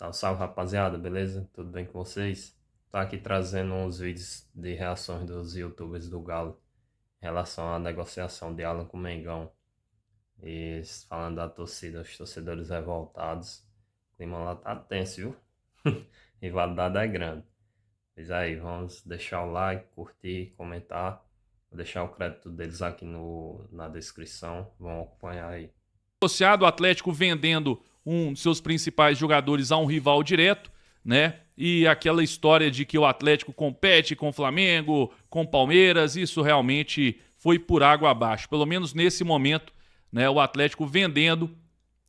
Salve, salve, rapaziada, beleza? Tudo bem com vocês? Tô aqui trazendo uns vídeos de reações dos YouTubers do Galo em relação à negociação de Alan com o Mengão. E falando da torcida, os torcedores revoltados. O clima lá tá tenso, viu? Rivalidade é grande. Mas aí, vamos deixar o like, curtir, comentar. Vou deixar o crédito deles aqui na descrição. Vão acompanhar aí. Associado, o Atlético vendendo um de seus principais jogadores a um rival direto, né? E aquela história de que o Atlético compete com o Flamengo, com o Palmeiras, isso realmente foi por água abaixo. Pelo menos nesse momento, né? O Atlético vendendo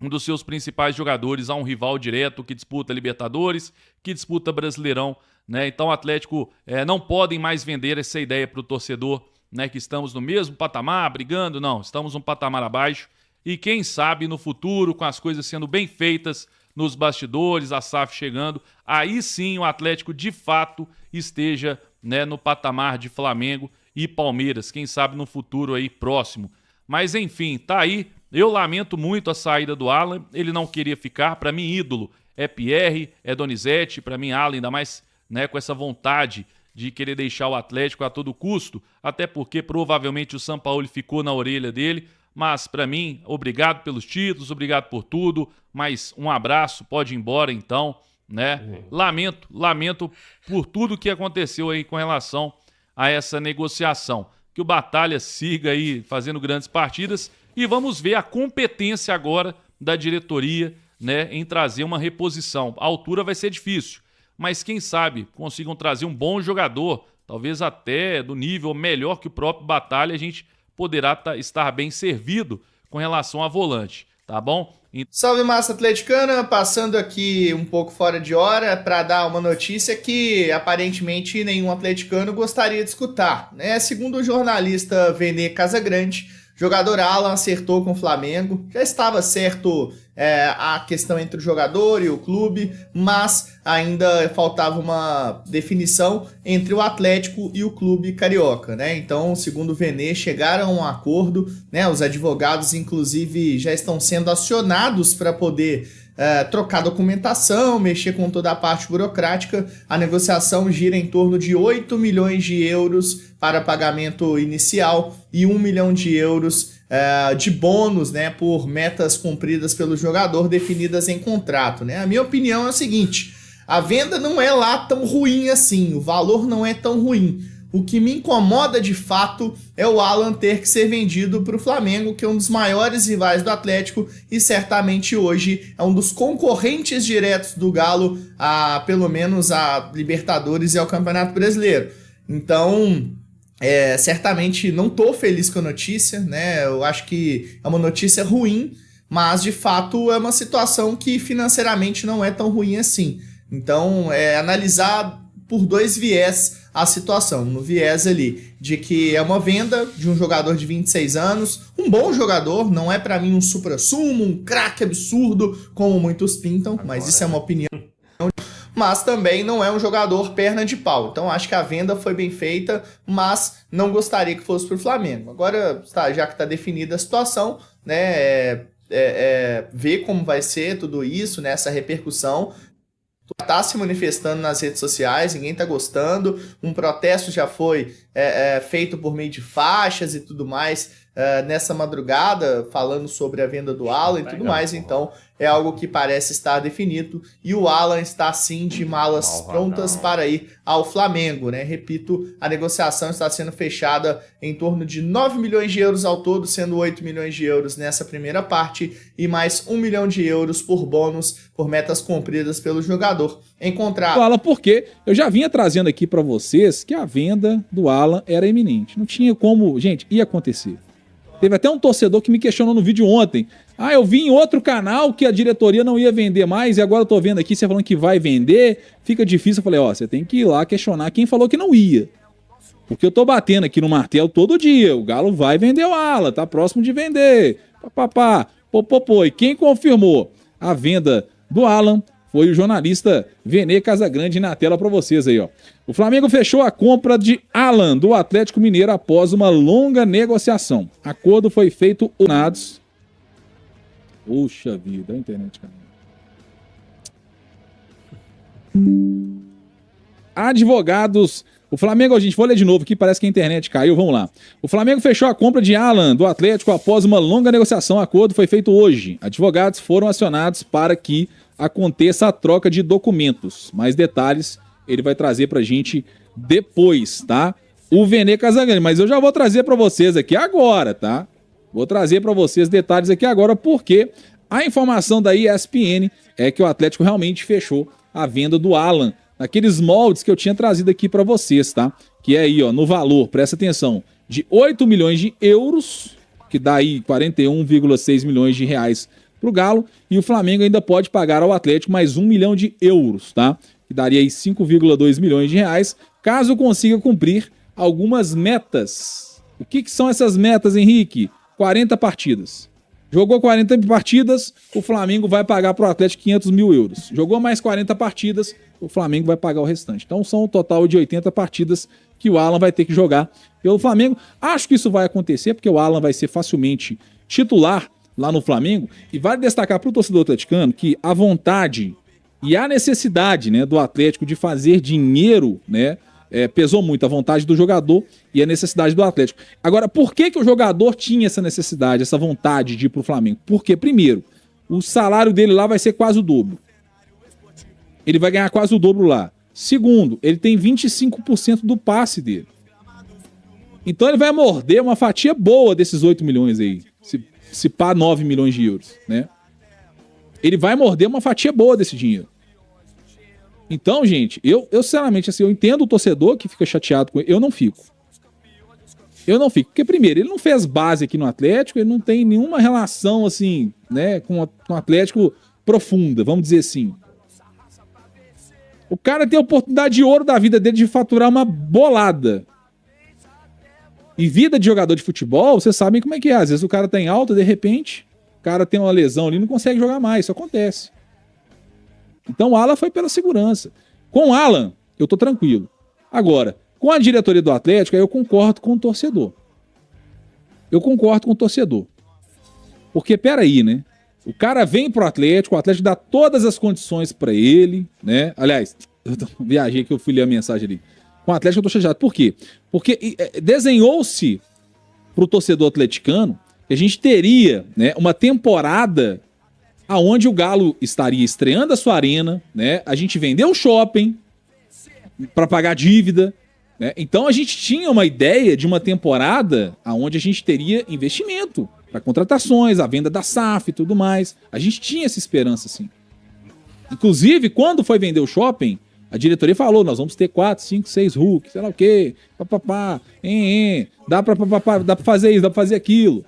um dos seus principais jogadores a um rival direto que disputa Libertadores, que disputa Brasileirão, né? Então o Atlético não podem mais vender essa ideia para o torcedor, né? Que estamos no mesmo patamar, brigando, não, estamos um patamar abaixo. E quem sabe no futuro, com as coisas sendo bem feitas nos bastidores, a SAF chegando, aí sim o Atlético de fato esteja, né, no patamar de Flamengo e Palmeiras. Quem sabe no futuro aí próximo. Mas enfim, tá aí. Eu lamento muito a saída do Alan. Ele não queria ficar. Para mim, ídolo é Pierre, é Donizete. Para mim, Alan, ainda mais, né, com essa vontade de querer deixar o Atlético a todo custo. Até porque provavelmente o Sampaoli ficou na orelha dele. Mas, para mim, obrigado pelos títulos, obrigado por tudo, mas um abraço, pode ir embora então, né? Lamento por tudo que aconteceu aí com relação a essa negociação. Que o Batalha siga aí fazendo grandes partidas e vamos ver a competência agora da diretoria, né, em trazer uma reposição. A altura vai ser difícil, mas quem sabe consigam trazer um bom jogador, talvez até do nível melhor que o próprio Batalha, a gente poderá estar bem servido com relação a volante, tá bom? Salve massa atleticana, passando aqui um pouco fora de hora para dar uma notícia que aparentemente nenhum atleticano gostaria de escutar, né? Segundo o jornalista Vene Casagrande, jogador Alan acertou com o Flamengo, já estava certo a questão entre o jogador e o clube, mas ainda faltava uma definição entre o Atlético e o clube carioca, né? Então, segundo o Vene, chegaram a um acordo, né? Os advogados, inclusive, já estão sendo acionados para poder trocar documentação, mexer com toda a parte burocrática. A negociação gira em torno de 8 milhões de euros para pagamento inicial e 1 milhão de euros de bônus, né, por metas cumpridas pelo jogador definidas em contrato, né? A minha opinião é o seguinte: a venda não é lá tão ruim assim, o valor não é tão ruim. O que me incomoda de fato é o Alan ter que ser vendido para o Flamengo, que é um dos maiores rivais do Atlético e certamente hoje é um dos concorrentes diretos do Galo a pelo menos a Libertadores e ao Campeonato Brasileiro. Então, certamente não estou feliz com a notícia, né? Eu acho que é uma notícia ruim, mas de fato é uma situação que financeiramente não é tão ruim assim. Então, analisar por dois viés a situação. No viés ali de que é uma venda de um jogador de 26 anos, um bom jogador, não é para mim um supra-sumo, um craque absurdo, como muitos pintam, mas isso é uma opinião. Mas também não é um jogador perna de pau. Então acho que a venda foi bem feita, mas não gostaria que fosse para o Flamengo. Agora, já que está definida a situação, né, ver como vai ser tudo isso, né, essa repercussão. Tá se manifestando nas redes sociais, ninguém tá gostando, um protesto já foi feito por meio de faixas e tudo mais nessa madrugada, falando sobre a venda do Alan e tudo mais, então é algo que parece estar definido, e o Alan está sim de malas prontas para ir ao Flamengo, né? Repito, a negociação está sendo fechada em torno de 9 milhões de euros ao todo, sendo 8 milhões de euros nessa primeira parte e mais 1 milhão de euros por bônus por metas cumpridas pelo jogador em contrato. Alan, porque eu já vinha trazendo aqui para vocês que a venda do Alan era iminente. Não tinha como, gente, ia acontecer. Teve até um torcedor que me questionou no vídeo ontem. Ah, eu vi em outro canal que a diretoria não ia vender mais e agora eu tô vendo aqui você falando que vai vender. Fica difícil. Eu falei, ó, você tem que ir lá questionar quem falou que não ia. Porque eu tô batendo aqui no martelo todo dia. O Galo vai vender o Alan, tá próximo de vender. Papapá, popopô. E quem confirmou a venda do Alan foi o jornalista Vene Casagrande na tela para vocês aí, ó. O Flamengo fechou a compra de Alan do Atlético Mineiro após uma longa negociação. Acordo foi feito unados. Puxa vida, a internet, cara. Advogados. O Flamengo, gente, vou ler de novo aqui, parece que a internet caiu, vamos lá. O Flamengo fechou a compra de Alan do Atlético após uma longa negociação. O acordo foi feito hoje. Advogados foram acionados para que aconteça a troca de documentos. Mais detalhes ele vai trazer pra gente depois, tá? O Vene Casagrande, mas eu já vou trazer pra vocês aqui agora, tá? Vou trazer pra vocês detalhes aqui agora, porque a informação da ESPN é que o Atlético realmente fechou a venda do Alan, naqueles moldes que eu tinha trazido aqui pra vocês, tá? Que é aí, ó, no valor, presta atenção, de 8 milhões de euros, que dá aí 41,6 milhões de reais pro Galo, e o Flamengo ainda pode pagar ao Atlético mais 1 milhão de euros, tá? Que daria aí 5,2 milhões de reais, caso consiga cumprir algumas metas. O que são essas metas, Henrique? 40 partidas. Jogou 40 partidas, o Flamengo vai pagar pro Atlético 500 mil euros. Jogou mais 40 partidas, o Flamengo vai pagar o restante. Então são um total de 80 partidas que o Alan vai ter que jogar pelo Flamengo. Acho que isso vai acontecer, porque o Alan vai ser facilmente titular lá no Flamengo. E vale destacar para o torcedor atleticano que a vontade e a necessidade, né, do Atlético de fazer dinheiro, né, pesou muito, a vontade do jogador e a necessidade do Atlético. Agora, por que o jogador tinha essa necessidade, essa vontade de ir pro Flamengo? Porque, primeiro, o salário dele lá vai ser quase o dobro. Ele vai ganhar quase o dobro lá. Segundo, ele tem 25% do passe dele. Então ele vai morder uma fatia boa desses 8 milhões aí. Se pá 9 milhões de euros, né? Ele vai morder uma fatia boa desse dinheiro. Então, gente, eu sinceramente, assim, eu entendo o torcedor que fica chateado com ele. Eu não fico. Porque, primeiro, ele não fez base aqui no Atlético, ele não tem nenhuma relação, assim, né, com o Atlético profunda, vamos dizer assim. O cara tem a oportunidade de ouro da vida dele de faturar uma bolada. E vida de jogador de futebol, vocês sabem como é que é. Às vezes o cara tá em alta, de repente, o cara tem uma lesão ali e não consegue jogar mais. Isso acontece. Então o Alan foi pela segurança. Com o Alan, eu tô tranquilo. Agora, com a diretoria do Atlético, aí eu concordo com o torcedor. Porque, peraí, né? O cara vem pro Atlético, o Atlético dá todas as condições pra ele, né? Aliás, eu viajei que eu fui ler a mensagem ali. Com o Atlético eu tô chateado. Por quê? Porque desenhou-se pro torcedor atleticano que a gente teria, né, uma temporada aonde o Galo estaria estreando a sua arena, né? A gente vendeu o shopping para pagar dívida, né? Então a gente tinha uma ideia de uma temporada aonde a gente teria investimento para contratações, a venda da SAF e tudo mais. A gente tinha essa esperança, assim. Inclusive, quando foi vender o shopping, a diretoria falou, nós vamos ter 4, 5, 6 Hulk, sei lá o quê, papapá, dá pra fazer isso, dá pra fazer aquilo.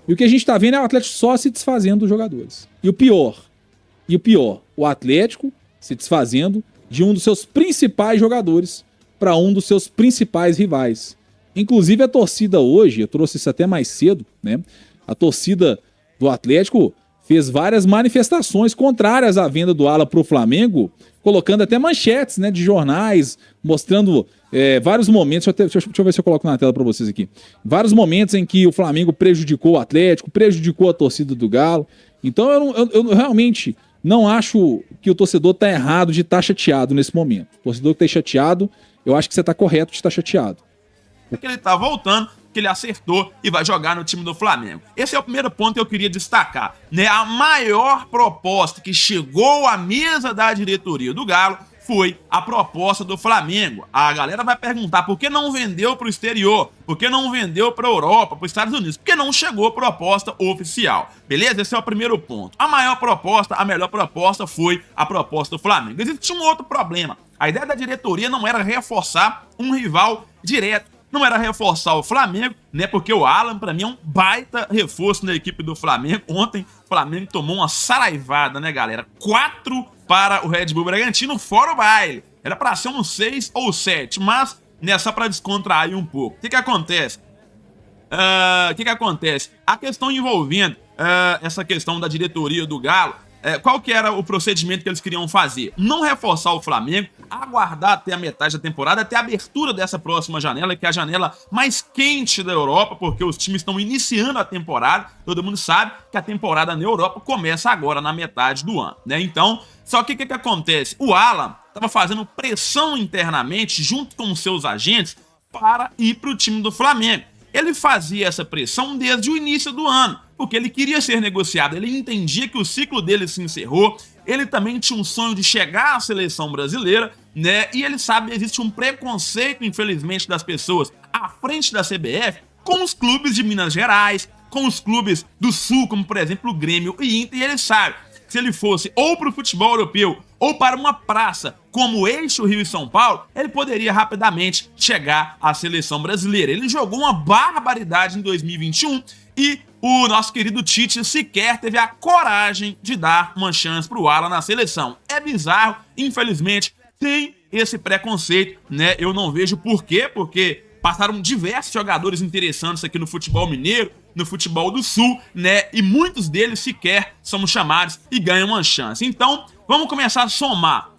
E o que a gente tá vendo é o Atlético só se desfazendo dos jogadores. E o pior, o Atlético se desfazendo de um dos seus principais jogadores para um dos seus principais rivais. Inclusive a torcida hoje, eu trouxe isso até mais cedo, né? A torcida do Atlético fez várias manifestações contrárias à venda do Alan pro Flamengo, colocando até manchetes, né, de jornais, mostrando vários momentos, deixa eu ver se eu coloco na tela para vocês aqui, vários momentos em que o Flamengo prejudicou o Atlético, prejudicou a torcida do Galo. Então eu realmente não acho que o torcedor tá errado de estar chateado nesse momento. O torcedor que tá chateado, eu acho que você tá correto de estar chateado. Porque ele tá voltando, que ele acertou e vai jogar no time do Flamengo. Esse é o primeiro ponto que eu queria destacar, né? A maior proposta que chegou à mesa da diretoria do Galo foi a proposta do Flamengo. A galera vai perguntar por que não vendeu para o exterior, por que não vendeu para a Europa, para os Estados Unidos, porque não chegou proposta oficial. Beleza? Esse é o primeiro ponto. A maior proposta, a melhor proposta foi a proposta do Flamengo. Existe um outro problema. A ideia da diretoria não era reforçar um rival direto. Não era reforçar o Flamengo, né? Porque o Alan, pra mim, é um baita reforço na equipe do Flamengo. Ontem, o Flamengo tomou uma saraivada, né, galera? 4 para o Red Bull Bragantino, fora o baile. Era pra ser uns 6 ou 7, mas, né, só pra descontrair um pouco. O que acontece? A questão envolvendo essa questão da diretoria do Galo qual que era o procedimento que eles queriam fazer? Não reforçar o Flamengo, aguardar até a metade da temporada, até a abertura dessa próxima janela, que é a janela mais quente da Europa, porque os times estão iniciando a temporada. Todo mundo sabe que a temporada na Europa começa agora na metade do ano, né? Então, só que o que acontece? O Alan estava fazendo pressão internamente junto com os seus agentes para ir para o time do Flamengo. Ele fazia essa pressão desde o início do ano, porque ele queria ser negociado, ele entendia que o ciclo dele se encerrou, ele também tinha um sonho de chegar à seleção brasileira, né? E ele sabe que existe um preconceito, infelizmente, das pessoas à frente da CBF com os clubes de Minas Gerais, com os clubes do Sul, como por exemplo o Grêmio e Inter, e ele sabe que se ele fosse ou para o futebol europeu ou para uma praça como o Eixo Rio e São Paulo, ele poderia rapidamente chegar à seleção brasileira. Ele jogou uma barbaridade em 2021 e o nosso querido Tite sequer teve a coragem de dar uma chance para o Alan na seleção. É bizarro, infelizmente, tem esse preconceito, né? Eu não vejo por quê, porque passaram diversos jogadores interessantes aqui no futebol mineiro, no futebol do Sul, né? E muitos deles sequer são chamados e ganham uma chance. Então, vamos começar a somar.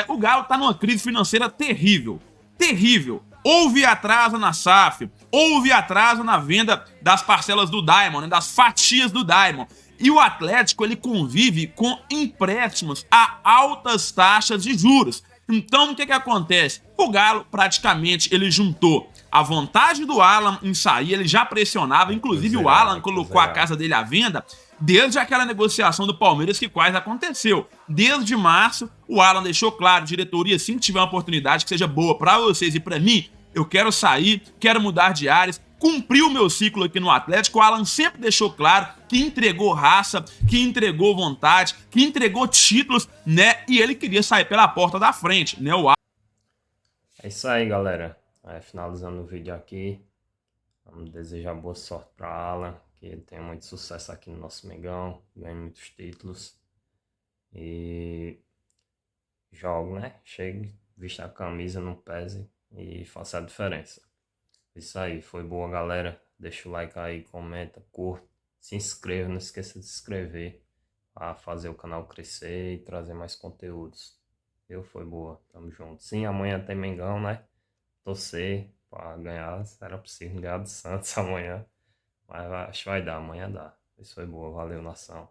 O Galo tá numa crise financeira terrível. Terrível. Houve atraso na SAF, houve atraso na venda das parcelas do Diamond, né, das fatias do Diamond. E o Atlético, ele convive com empréstimos a altas taxas de juros. Então, o que acontece? O Galo, praticamente, ele juntou a vontade do Alan em sair, ele já pressionava, inclusive o Alan colocou a casa dele à venda desde aquela negociação do Palmeiras que quase aconteceu. Desde março, o Alan deixou claro, diretoria, assim que tiver uma oportunidade que seja boa pra vocês e pra mim, eu quero sair, quero mudar de áreas, cumprir o meu ciclo aqui no Atlético. O Alan sempre deixou claro que entregou raça, que entregou vontade, que entregou títulos, né? E ele queria sair pela porta da frente, né? É isso aí, galera. Finalizando o vídeo aqui, vamos desejar boa sorte para Alan, que ele tenha muito sucesso aqui no nosso Mengão, ganhe muitos títulos e jogue, né? Chegue, vista a camisa, não pese e faça a diferença. Isso aí, foi boa, galera. Deixa o like aí, comenta, curta, se inscreva, não esqueça de se inscrever para fazer o canal crescer e trazer mais conteúdos. Foi boa, tamo junto. Sim, amanhã tem Mengão, né? Torcer para ganhar, será possível ganhar do Santos amanhã, mas acho que vai dar, amanhã dá. Isso foi boa, valeu, nação.